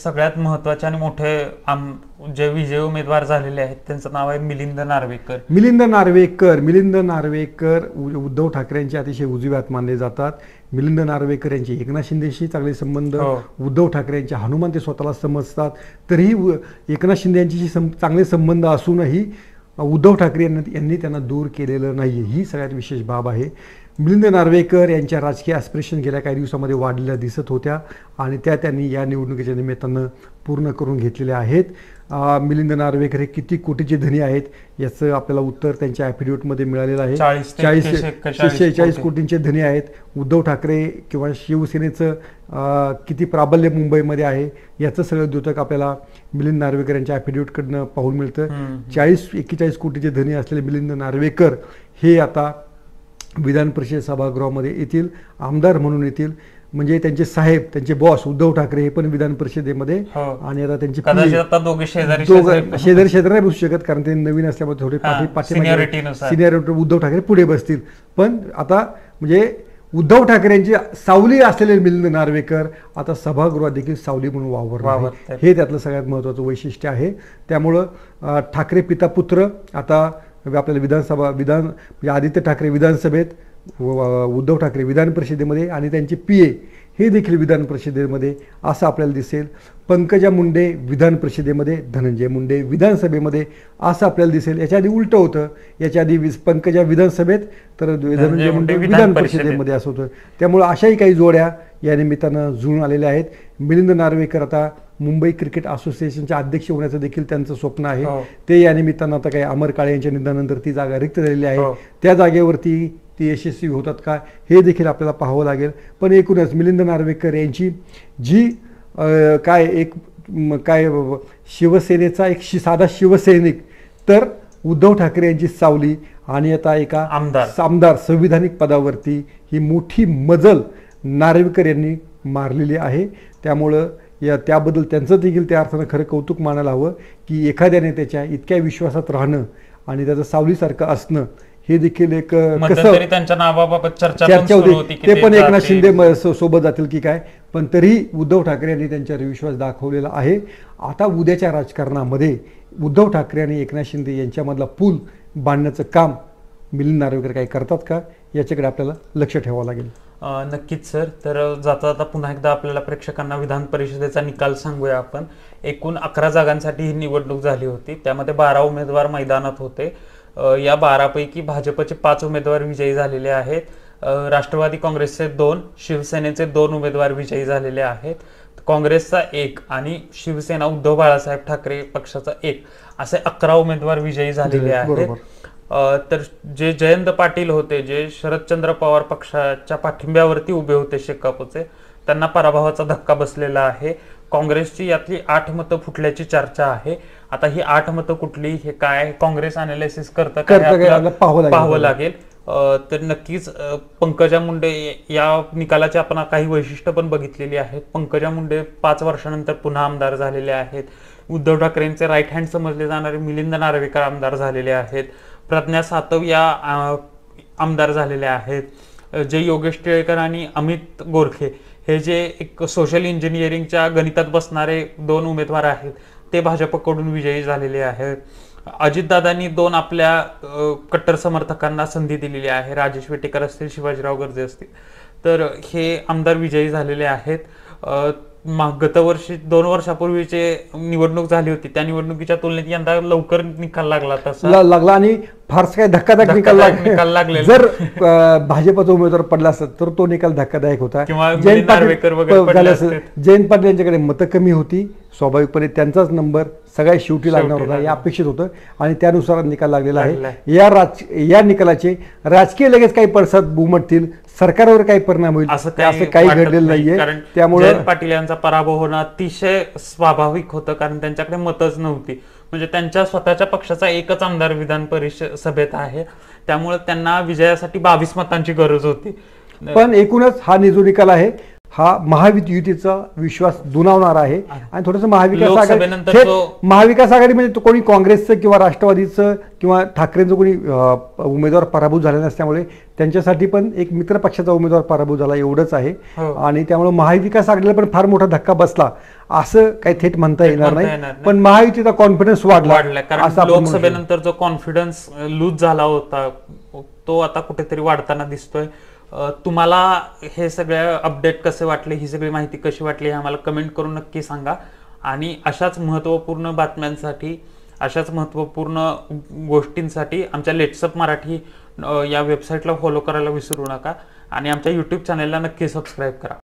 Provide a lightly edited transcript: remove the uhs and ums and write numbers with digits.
सगळ्यात महत्वाचे आणि मोठे जे विजयी उमेदवार झालेले आहेत त्यांचं नाव आहे मिलिंद नार्वेकर. मिलिंद नार्वेकर उद्धव ठाकरेंचे अतिशय उजवे हात मानले जातात. मिलिंद नार्वेकर यांचे एकनाथ शिंदेशी चांगले संबंध, उद्धव ठाकरे यांचे हनुमान ते स्वतःला समजतात. तरीही एकनाथ शिंदे यांच्याशी चांगले संबंध असूनही उद्धव ठाकरे यांनी त्यांना दूर केलेलं नाही, ही सगळ्यात विशेष बाब आहे. मिलिंद नार्वेकर यांच्या राजकीय ॲस्पिरेशन गेल्या काही दिवसामध्ये वाढलेल्या दिसत होत्या आणि त्यांनी या निवडणुकीच्या निमित्तानं पूर्ण करून घेतलेल्या आहेत. मिलिंद नार्वेकर हे किती कोटीचे धनी आहेत याचं आपल्याला उत्तर त्यांच्या ॲफिडेव्हिटमध्ये मिळालेलं आहे. 46 कोटींचे धनी आहेत. उद्धव ठाकरे किंवा शिवसेनेचं किती प्राबल्य मुंबईमध्ये आहे याचं सगळं द्योतक आपल्याला मिलिंद नार्वेकर यांच्या ॲफिडेव्हिटकडनं पाहून मिळतं. 41 कोटीचे धनी असलेले मिलिंद नार्वेकर हे आता विधान परिषद सभागृहामध्ये येतील, आमदार म्हणून येतील. म्हणजे त्यांचे साहेब, त्यांचे बॉस उद्धव ठाकरे हे पण विधान परिषदेमध्ये आणि आता त्यांचे शेजारी नाही बसू शकत कारण ते नवीन असल्यामुळे थोडे सिनियरिटी उद्धव ठाकरे पुढे बसतील. पण आता म्हणजे उद्धव ठाकरेंची सावली असलेले मिलिंद नार्वेकर आता सभागृहात देखील सावली म्हणून वावरणार, हे त्यातलं सगळ्यात महत्त्वाचं वैशिष्ट्य आहे. त्यामुळं ठाकरे पिता पुत्र आता आपल्याला म्हणजे आदित्य ठाकरे विधानसभेत, उद्धव ठाकरे विधान परिषदेमध्ये आणि त्यांचे PA हे देखील विधान परिषदेमध्ये असं आपल्याला दिसेल. पंकजा मुंडे विधान परिषदेमध्ये, धनंजय मुंडे विधानसभेमध्ये असं आपल्याला दिसेल. याच्या आधी उलटं होतं, याच्या आधी पंकजा विधानसभेत तर धनंजय मुंडे विधान परिषदेमध्ये असं होतं. त्यामुळं अशाही काही जोड्या या निमित्तानं जुळून आलेल्या आहेत. मिलिंद नार्वेकर आता मुंबई क्रिकेट असोसिएशनचे अध्यक्ष होण्याचं देखील त्यांचं स्वप्न आहे. ते या निमित्तानं आता काही अमर काळे यांच्या निधनानंतर ती जागा रिक्त झालेली आहे. त्या जागेवरती ती यशस्वी होतात का हे देखील आपल्याला पाहावं लागेल. पण एकूणच मिलिंद नार्वेकर यांची जी शिवसेनेचा एक साधा शिवसैनिक तर उद्धव ठाकरे यांची सावली आणि आता एका आमदार संविधानिक पदावरती ही मोठी मजल नार्वेकर यांनी मारलेली आहे. त्यामुळं त्याबद्दल त्यांचं देखील त्या अर्थानं खरं कौतुक मानायला हवं की एखाद्या नेत्याच्या इतक्या विश्वासात राहणं आणि त्याचं सावलीसारखं असणं हे देखील एक कसं त्यांच्या नावाबाबत चर्चा होती. ते पण एकनाथ शिंदे सोबत जातील की काय, पण तरीही उद्धव ठाकरे यांनी त्यांच्यावर विश्वास दाखवलेला आहे. आता उद्याच्या राजकारणामध्ये उद्धव ठाकरे आणि एकनाथ शिंदे यांच्यामधला पूल बांधण्याचं काम मिलिंद नार्वेकर काही करतात का याच्याकडे आपल्याला लक्ष ठेवावं लागेल. नक्कीच सर. तर जाता जाता पुन्हा एकदा आपल्याला प्रेक्षकांना विधान परिषदेचा निकाल सांगूया आपण. एकूण 11 जागांसाठी ही निवडणूक झाली होती. त्यामध्ये 12 उमेदवार मैदानात होते. या 12 पैकी भाजपचे 5 उमेदवार विजयी झालेले आहेत. राष्ट्रवादी काँग्रेसचे 2, शिवसेनेचे 2 उमेदवार विजयी झालेले आहेत. काँग्रेसचा 1 आणि शिवसेना उद्धव बाळासाहेब ठाकरे पक्षाचा 1 असे 11 उमेदवार विजयी झालेले आहेत. तर जे जयंत पाटील होते, जे शरदचंद्र पवार पक्षाच्या पाठिंब्यावरती उभे होते शेकापचे, त्यांना पराभवाचा धक्का बसलेला आहे. काँग्रेसची यातली 8 मतं फुटल्याची चर्चा आहे. आता ही 8 मतं कुठली, हे काय काँग्रेस अनालिसिस करतं पाहावं लागेल. तर नक्कीच पंकजा मुंडे या निकालाची आपण काही वैशिष्ट्य पण बघितलेली आहेत. पंकजा मुंडे 5 वर्षानंतर पुन्हा आमदार झालेले आहेत. उद्धव ठाकरेंचे राईट हँड समजले जाणारे मिलिंद नार्वेकर आमदार झालेले आहेत. प्रज्ञा सातव या आमदार झालेल्या आहेत. जे योगेश टिळेकर आणि अमित गोरखे हे जे एक सोशल इंजिनिअरिंगच्या गणितात बसणारे 2 उमेदवार आहेत ते भाजपकडून विजयी झालेले आहेत. अजितदादांनी 2 आपल्या कट्टर समर्थकांना संधी दिलेली आहे. राजेश वेटेकर असतील, शिवाजीराव गर्जे असतील, तर हे आमदार विजयी झालेले आहेत. गतवर्षी 2 वर्षापूर्वीचे निवडणूक झाली होती त्या निवडणुकीच्या तुलनेत यंदा लवकर निकाल लागला आणि फारसं काही धक्कादायक निकाल लागले. जर भाजपचा उमेदवार पडला असत तर तो निकाल धक्कादायक होता. जयंत पाटील यांच्याकडे मतं कमी होती, स्वाभाविकपणे त्यांचाच नंबर सगळ्यात शेवटी लागणार होता हे अपेक्षित होतं आणि त्यानुसार निकाल लागलेला आहे. या निकालाचे राजकीय लगेच काही पडसाद उमटतील, सरकारवर काही परिणाम होईल असं काही घडलेलं नाहीये. त्यामुळे पाटील यांचा पराभव होणं अतिशय स्वाभाविक होतं कारण त्यांच्याकडे मतच नव्हती. म्हणजे त्यांच्या स्वतःच्या पक्षाचा एकच आमदार विधान परिषद सभेत आहे. त्यामुळे त्यांना विजयासाठी 22 मतांची गरज होती. पण एकूणच हा निकाल आहे. हा महायुतीचा विश्वास दुणावणार आहे आणि थोडंसं महाविकास आघाडी लोकसभेनंतर थेट जो- महाविकास आघाडी म्हणजे तो कोणी काँग्रेसचं किंवा राष्ट्रवादीचं किंवा ठाकरेंचं कोणी उमेदवार पराभूत झाले नसल्यामुळे त्यांच्यासाठी पण एक मित्र पक्षाचा उमेदवार पराभूत झाला एवढंच आहे हो. आणि त्यामुळे महाविकास आघाडीला पण फार मोठा धक्का बसला असं काही थेट म्हणता येणार म्हणता नाही येणार नाही. पण महायुतीचा कॉन्फिडन्स वाढलाय वाढला कारण असं आपण म्हणू शकतो. लोकसभेनंतर जो कॉन्फिडन्स लूज झाला होता तो आता कुठेतरी वाढताना दिसतोय. तुम्हाला हे सगळे अपडेट कसे वाटले, ही सगळी माहिती कशी वाटली हे आम्हाला कमेंट करून नक्की सांगा आणि अशाच महत्त्वपूर्ण बातम्यांसाठी, अशाच महत्त्वपूर्ण गोष्टींसाठी आमच्या लेट्सअप मराठी या वेबसाईटला फॉलो करायला विसरू नका आणि आमच्या यूट्यूब चॅनलला नक्की सबस्क्राईब करा.